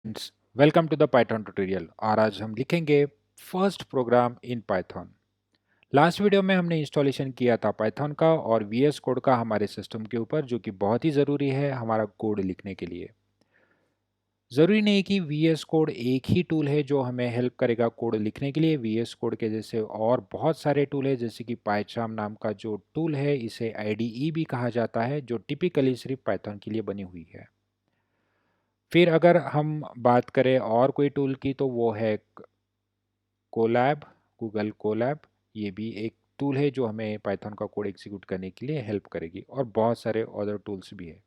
Friends, welcome to the Python tutorial. और आज हम लिखेंगे first program in Python. Last video में हमने इंस्टॉलेशन किया था पाइथन का और वीएस कोड का हमारे सिस्टम के ऊपर, जो कि बहुत ही ज़रूरी है हमारा कोड लिखने के लिए। ज़रूरी नहीं कि वीएस कोड एक ही टूल है जो हमें हेल्प करेगा कोड लिखने के लिए। वीएस कोड के जैसे और बहुत सारे टूल है, जैसे कि पाइचार्म नाम का जो टूल है, इसे आईडीई भी कहा जाता है, जो टिपिकली सिर्फ पाइथन के लिए बनी हुई है। फिर अगर हम बात करें और कोई टूल की, तो वो है कोलैब, गूगल कोलैब। ये भी एक टूल है जो हमें पाइथन का कोड एग्जीक्यूट करने के लिए हेल्प करेगी, और बहुत सारे अदर टूल्स भी है।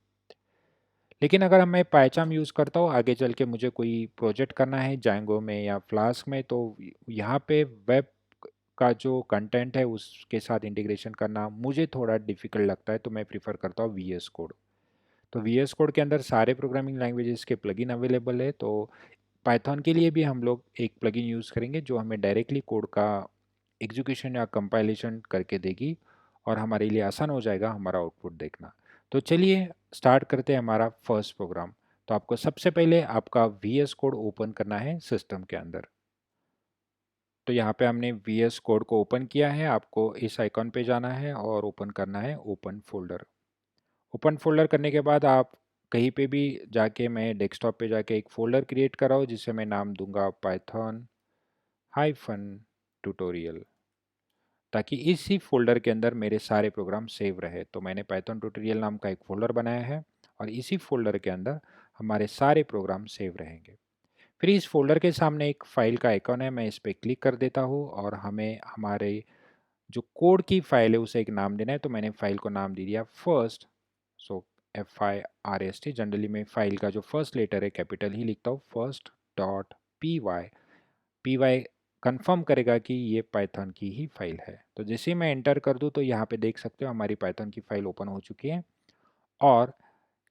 लेकिन अगर मैं पाइचार्म यूज़ करता हूँ, आगे चल के मुझे कोई प्रोजेक्ट करना है जांगो में या फ्लास्क में, तो यहाँ पे वेब का जो कंटेंट है उसके साथ इंटीग्रेशन करना मुझे थोड़ा डिफिकल्ट लगता है, तो मैं प्रीफर करता हूँ वीएस कोड। तो वीएस कोड के अंदर सारे प्रोग्रामिंग लैंग्वेजेस के प्लगइन अवेलेबल है। तो पाइथन के लिए भी हम लोग एक प्लगइन यूज़ करेंगे जो हमें डायरेक्टली कोड का एग्जीक्यूशन या कंपाइलेशन करके देगी, और हमारे लिए आसान हो जाएगा हमारा आउटपुट देखना। तो चलिए स्टार्ट करते हैं हमारा फर्स्ट प्रोग्राम। तो आपको सबसे पहले आपका वीएस कोड ओपन करना है सिस्टम के अंदर। तो यहाँ पे हमने वीएस कोड को ओपन किया है। आपको इस आइकॉन पे जाना है और ओपन करना है ओपन फोल्डर। ओपन फोल्डर करने के बाद आप कहीं पे भी जाके, मैं डेस्कटॉप पे जाके एक फ़ोल्डर क्रिएट कर रहा हूँ जिसे मैं नाम दूंगा पाइथन हाइफन ट्यूटोरियल, ताकि इसी फोल्डर के अंदर मेरे सारे प्रोग्राम सेव रहे। तो मैंने पाइथन ट्यूटोरियल नाम का एक फ़ोल्डर बनाया है, और इसी फोल्डर के अंदर हमारे सारे प्रोग्राम सेव रहेंगे। फिर इस फोल्डर के सामने एक फाइल का आइकॉन है, मैं इस पर क्लिक कर देता हूँ, और हमें हमारे जो कोड की फाइल है उसे एक नाम देना है। तो मैंने फाइल को नाम दे दिया फर्स्ट। So FIRST। जनरली मैं फाइल का जो फर्स्ट लेटर है कैपिटल ही लिखता हूँ, first dot P Y confirm करेगा कि ये पाइथन की ही फाइल है। तो जैसे ही मैं एंटर कर दूँ, तो यहाँ पे देख सकते हो हमारी पाइथन की फाइल ओपन हो चुकी है। और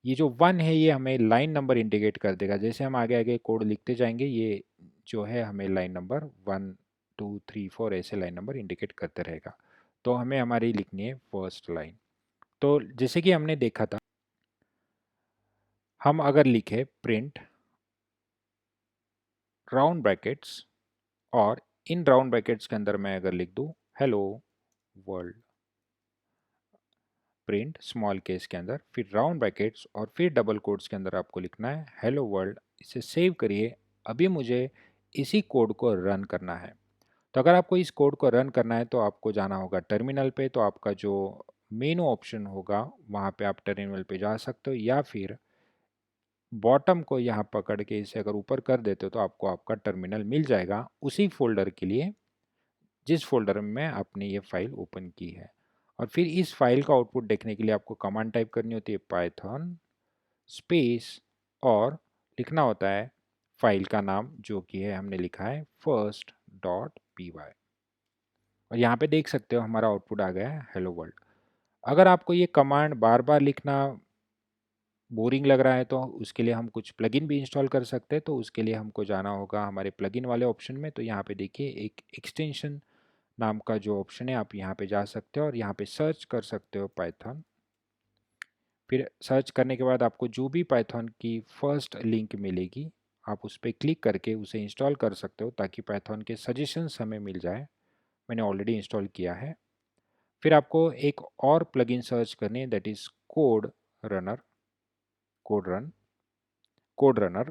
ये जो 1 है ये हमें लाइन नंबर इंडिकेट कर देगा। जैसे हम आगे आगे कोड लिखते जाएंगे, ये जो है हमें लाइन नंबर 1 2 3 4 ऐसे लाइन नंबर इंडिकेट करते रहेगा। तो हमें हमारी लिखनी है फर्स्ट लाइन। तो जैसे कि हमने देखा था, हम अगर लिखे प्रिंट राउंड ब्रैकेट्स, और इन राउंड ब्रैकेट्स के अंदर मैं अगर लिख दूं hello world, print small case के अंदर, फिर राउंड ब्रैकेट्स और फिर डबल कोट्स के अंदर आपको लिखना है हेलो वर्ल्ड। इसे सेव करिए। अभी मुझे इसी कोड को रन करना है। तो अगर आपको इस कोड को रन करना है, तो आपको जाना होगा टर्मिनल पे। तो आपका जो मेनू ऑप्शन होगा वहाँ पे आप टर्मिनल पे जा सकते हो, या फिर बॉटम को यहाँ पकड़ के इसे अगर ऊपर कर देते हो, तो आपको आपका टर्मिनल मिल जाएगा उसी फोल्डर के लिए जिस फोल्डर में आपने ये फाइल ओपन की है। और फिर इस फाइल का आउटपुट देखने के लिए आपको कमांड टाइप करनी होती है पाइथन स्पेस, और लिखना होता है फाइल का नाम, जो कि है हमने लिखा है फर्स्ट डॉट py। और यहाँ पे देख सकते हो हमारा आउटपुट आ गया है हेलो वर्ल्ड। अगर आपको ये कमांड बार बार लिखना बोरिंग लग रहा है, तो उसके लिए हम कुछ प्लगइन भी इंस्टॉल कर सकते हैं। तो उसके लिए हमको जाना होगा हमारे प्लगइन वाले ऑप्शन में। तो यहाँ पे देखिए एक एक्सटेंशन नाम का जो ऑप्शन है, आप यहाँ पे जा सकते हो और यहाँ पे सर्च कर सकते हो पाइथन। फिर सर्च करने के बाद आपको जो भी पाइथन की फर्स्ट लिंक मिलेगी, आप उस पर क्लिक करके उसे इंस्टॉल कर सकते हो, ताकि पाइथन के सजेशंस हमें मिल जाए। मैंने ऑलरेडी इंस्टॉल किया है। फिर आपको एक और प्लगइन सर्च करनी है, that is code runner, code run, code runner.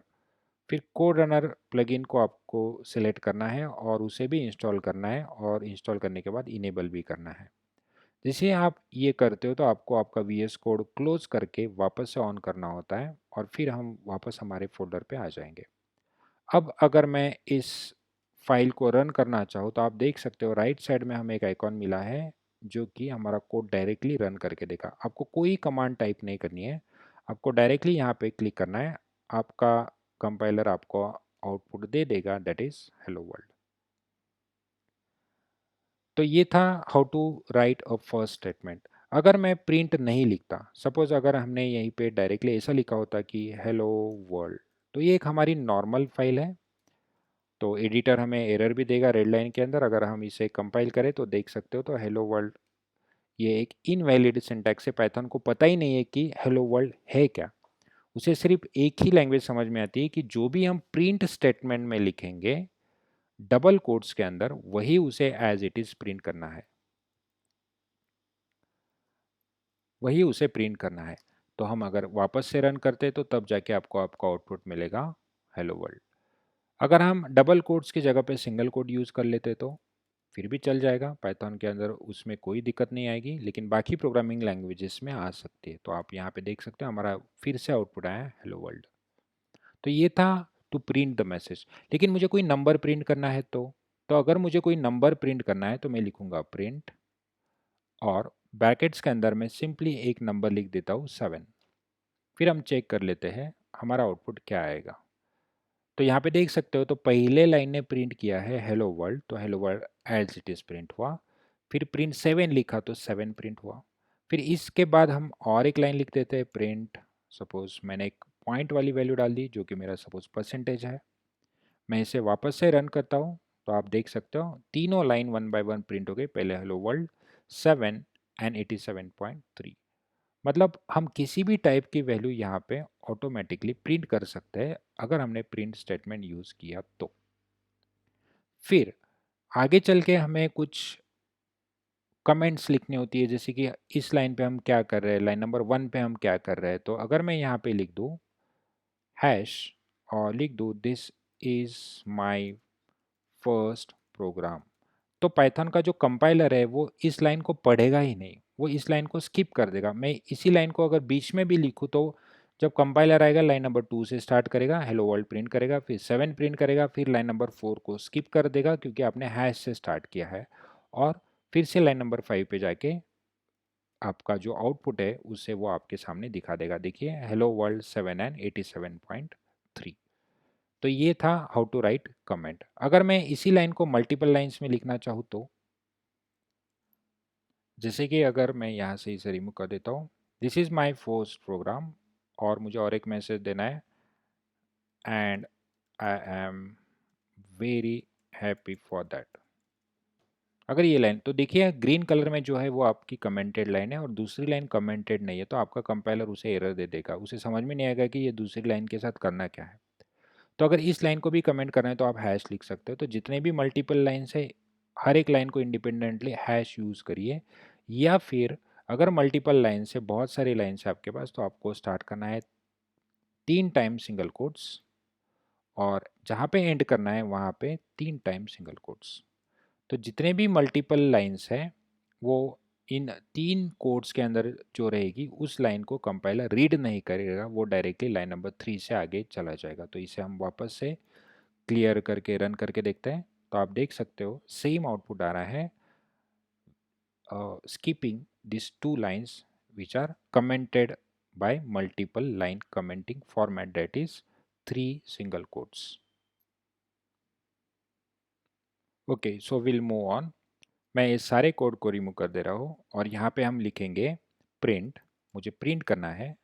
फिर कोड रनर प्लगइन को आपको सिलेक्ट करना है और उसे भी इंस्टॉल करना है, और इंस्टॉल करने के बाद इनेबल भी करना है। जैसे आप ये करते हो, तो आपको आपका वीएस कोड क्लोज करके वापस से ऑन करना होता है, और फिर हम वापस हमारे फोल्डर पे आ जाएंगे। अब अगर मैं इस फाइल को रन करना चाहूँ, तो आप देख सकते हो राइट साइड में हमें एक आइकॉन मिला है, जो कि हमारा कोड डायरेक्टली रन करके देगा। आपको कोई कमांड टाइप नहीं करनी है, आपको डायरेक्टली यहाँ पे क्लिक करना है। आपका कंपाइलर आपको आउटपुट दे देगा, दैट इज़ हेलो वर्ल्ड। तो ये था how to write a first statement. अगर मैं प्रिंट नहीं लिखता, सपोज अगर हमने यहीं पे डायरेक्टली ऐसा लिखा होता कि हेलो वर्ल्ड, तो ये एक हमारी नॉर्मल फाइल है। तो एडिटर हमें एरर भी देगा रेड लाइन के अंदर। अगर हम इसे कंपाइल करें तो देख सकते हो, तो हेलो वर्ल्ड ये एक इनवैलिड सिंटैक्स है। पाइथन को पता ही नहीं है कि हेलो वर्ल्ड है क्या। उसे सिर्फ एक ही लैंग्वेज समझ में आती है कि जो भी हम प्रिंट स्टेटमेंट में लिखेंगे डबल कोट्स के अंदर, वही उसे एज इट इज प्रिंट करना है, वही उसे प्रिंट करना है। तो हम अगर वापस से रन करते तो तब जाके आपको आपका आउटपुट मिलेगा हेलो वर्ल्ड। अगर हम डबल कोट्स की जगह पे सिंगल कोट यूज़ कर लेते तो फिर भी चल जाएगा पाइथन के अंदर, उसमें कोई दिक्कत नहीं आएगी, लेकिन बाकी प्रोग्रामिंग लैंग्वेजेस में आ सकती है। तो आप यहाँ पे देख सकते हो हमारा फिर से आउटपुट आया हेलो वर्ल्ड। तो ये था टू प्रिंट द मैसेज। लेकिन मुझे कोई नंबर प्रिंट करना है तो अगर मुझे कोई नंबर प्रिंट करना है तो मैं लिखूंगा प्रिंट और ब्रैकेट्स के अंदर मैं सिंपली एक नंबर लिख देता हूँ 7। फिर हम चेक कर लेते हैं हमारा आउटपुट क्या आएगा। तो यहाँ पे देख सकते हो, तो पहले लाइन ने प्रिंट किया है हेलो वर्ल्ड, तो hello world as it is print हुआ। फिर प्रिंट 7 लिखा तो 7 प्रिंट हुआ। फिर इसके बाद हम और एक लाइन लिख देते हैं प्रिंट, सपोज मैंने एक पॉइंट वाली वैल्यू डाल दी जो कि मेरा सपोज परसेंटेज है। मैं इसे वापस से रन करता हूँ तो आप देख सकते हो तीनों लाइन 1 बाय 1 प्रिंट हो गई। पहले हेलो वर्ल्ड 7 एंड 87.3। मतलब हम किसी भी टाइप की वैल्यू यहाँ पे ऑटोमेटिकली प्रिंट कर सकते हैं अगर हमने प्रिंट स्टेटमेंट यूज़ किया तो। फिर आगे चल के हमें कुछ कमेंट्स लिखनी होती है, जैसे कि इस लाइन पे हम क्या कर रहे हैं, लाइन नंबर 1 पे हम क्या कर रहे हैं। तो अगर मैं यहाँ पे लिख दूँ हैश और लिख दूँ this is my first program, तो पाइथन का जो कंपाइलर है वो इस लाइन को पढ़ेगा ही नहीं, वो इस लाइन को स्किप कर देगा। मैं इसी लाइन को अगर बीच में भी लिखूँ तो जब कंपाइलर आएगा लाइन नंबर 2 से स्टार्ट करेगा, हेलो वर्ल्ड प्रिंट करेगा, फिर 7 प्रिंट करेगा, फिर लाइन नंबर 4 को स्किप कर देगा क्योंकि आपने हैश से स्टार्ट किया है, और फिर से लाइन नंबर 5 पे जाके आपका जो आउटपुट है उसे वो आपके सामने दिखा देगा। देखिए हेलो वर्ल्ड 7 एंड 87.3। तो ये था हाउ टू राइट कमेंट। अगर मैं इसी लाइन को मल्टीपल लाइंस में लिखना चाहूँ तो जैसे कि अगर मैं यहाँ से इसे रिमूव कर देता हूँ this is my first program, और मुझे और एक मैसेज देना है and I am very happy for that. अगर ये लाइन, तो देखिए ग्रीन कलर में जो है वो आपकी कमेंटेड लाइन है और दूसरी लाइन कमेंटेड नहीं है, तो आपका कंपाइलर उसे एरर दे देगा, उसे समझ में नहीं आएगा कि ये दूसरी लाइन के साथ करना क्या है। तो अगर इस लाइन को भी कमेंट करना है तो आप हैश लिख सकते हो। तो जितने भी मल्टीपल लाइन्स है हर एक लाइन को इंडिपेंडेंटली हैश यूज़ करिए, या फिर अगर मल्टीपल लाइन से बहुत सारी लाइन्स है आपके पास तो आपको स्टार्ट करना है 3 टाइम सिंगल कोट्स, और जहाँ पे एंड करना है वहाँ पे 3 टाइम सिंगल कोट्स। तो जितने भी मल्टीपल लाइन्स हैं वो इन 3 कोट्स के अंदर जो रहेगी उस लाइन को कंपाइलर रीड नहीं करेगा, वो डायरेक्टली लाइन नंबर 3 से आगे चला जाएगा। तो इसे हम वापस से क्लियर करके रन करके देखते हैं। तो आप देख सकते हो सेम आउटपुट आ रहा है, skipping these two lines which are commented by multiple line commenting format, that is 3 single quotes. Okay, so we'll move on. मैं ये सारे कोड को रिमूव कर दे रहा हूँ और यहाँ पे हम लिखेंगे प्रिंट। मुझे प्रिंट करना है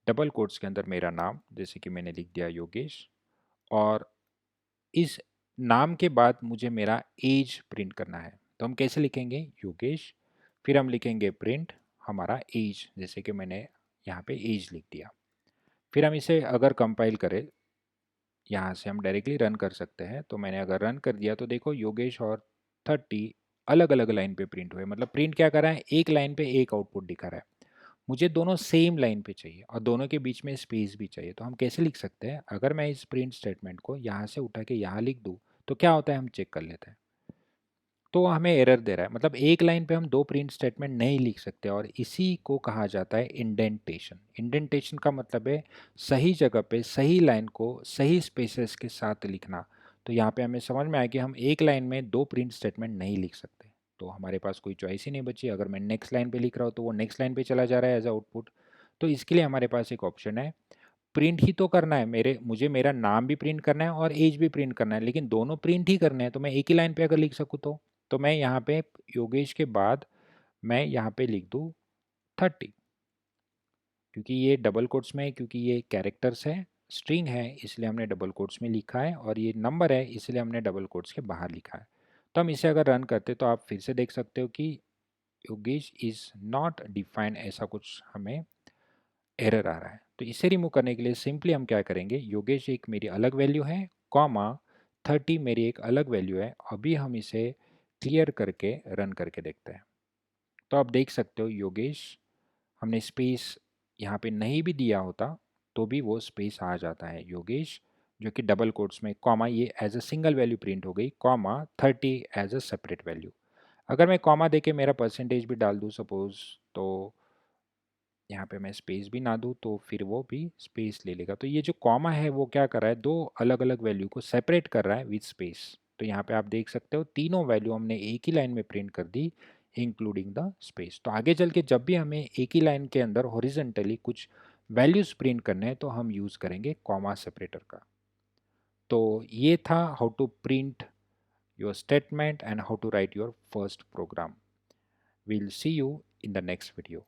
डबल कोट्स के अंदर मेरा नाम, जैसे कि मैंने लिख दिया योगेश, और इस नाम के बाद मुझे मेरा एज प्रिंट करना है। तो हम कैसे लिखेंगे योगेश, फिर हम लिखेंगे प्रिंट हमारा एज, जैसे कि मैंने यहाँ पे एज लिख दिया। फिर हम इसे अगर कंपाइल करें, यहाँ से हम डायरेक्टली रन कर सकते हैं। तो मैंने अगर रन कर दिया तो देखो योगेश और 30 अलग अलग लाइन पे प्रिंट हुए। मतलब प्रिंट क्या कर रहा है, एक लाइन पे एक आउटपुट दिखा रहा है। मुझे दोनों सेम लाइन पे चाहिए और दोनों के बीच में स्पेस भी चाहिए। तो हम कैसे लिख सकते हैं, अगर मैं इस प्रिंट स्टेटमेंट को यहाँ से उठा के यहाँ लिख दूँ तो क्या होता है हम चेक कर लेते हैं। तो हमें एरर दे रहा है, मतलब एक लाइन पे हम दो प्रिंट स्टेटमेंट नहीं लिख सकते, और इसी को कहा जाता है इंडेंटेशन। इंडेंटेशन का मतलब है सही जगह पे सही लाइन को सही स्पेसेस के साथ लिखना। तो यहाँ पे हमें समझ में आया कि हम एक लाइन में दो प्रिंट स्टेटमेंट नहीं लिख सकते, तो हमारे पास कोई चॉइस ही नहीं बची। अगर मैं नेक्स्ट लाइन पे लिख रहा हूँ तो वो नेक्स्ट लाइन पे चला जा रहा है एज आउटपुट। तो इसके लिए हमारे पास एक ऑप्शन है, प्रिंट ही तो करना है, मुझे मेरा नाम भी प्रिंट करना है और एज भी प्रिंट करना है, लेकिन दोनों प्रिंट ही करने हैं। तो मैं एक ही लाइन पे अगर लिख सकूँ तो मैं यहाँ पे योगेश के बाद मैं यहाँ पे लिख दूँ 30, क्योंकि ये डबल कोट्स में है, क्योंकि ये कैरेक्टर्स है, स्ट्रिंग है, इसलिए हमने डबल कोट्स में लिखा है, और ये नंबर है इसलिए हमने डबल कोट्स के बाहर लिखा है। तो हम इसे अगर रन करते तो आप फिर से देख सकते हो कि योगेश इज़ नॉट डिफाइंड, ऐसा कुछ हमें एरर आ रहा है। तो इसे रिमूव करने के लिए सिंपली हम क्या करेंगे, योगेश एक मेरी अलग वैल्यू है, कॉमा 30 मेरी एक अलग वैल्यू है। अभी हम इसे क्लियर करके रन करके देखते हैं। तो आप देख सकते हो योगेश, हमने स्पेस यहाँ पे नहीं भी दिया होता तो भी वो स्पेस आ जाता है। योगेश जो कि डबल कोट्स में, कॉमा ये as a single value print हो गई, comma 30 as a separate value. अगर मैं कॉमा देके मेरा परसेंटेज भी डाल दूँ सपोज, तो यहाँ पे मैं स्पेस भी ना दूँ तो फिर वो भी स्पेस ले लेगा। तो ये जो कॉमा है वो क्या कर रहा है, दो अलग अलग वैल्यू को सेपरेट कर रहा है विथ स्पेस। तो यहाँ पे आप देख सकते हो तीनों वैल्यू हमने एक ही लाइन में प्रिंट कर दी इंक्लूडिंग द स्पेस। तो आगे चल के जब भी हमें एक ही लाइन के अंदर हॉरिजेंटली कुछ वैल्यूज प्रिंट करने हैं तो हम यूज़ करेंगे कॉमा सेपरेटर का। तो ये था how to print your statement and how to write your first program. We'll see you in the next video.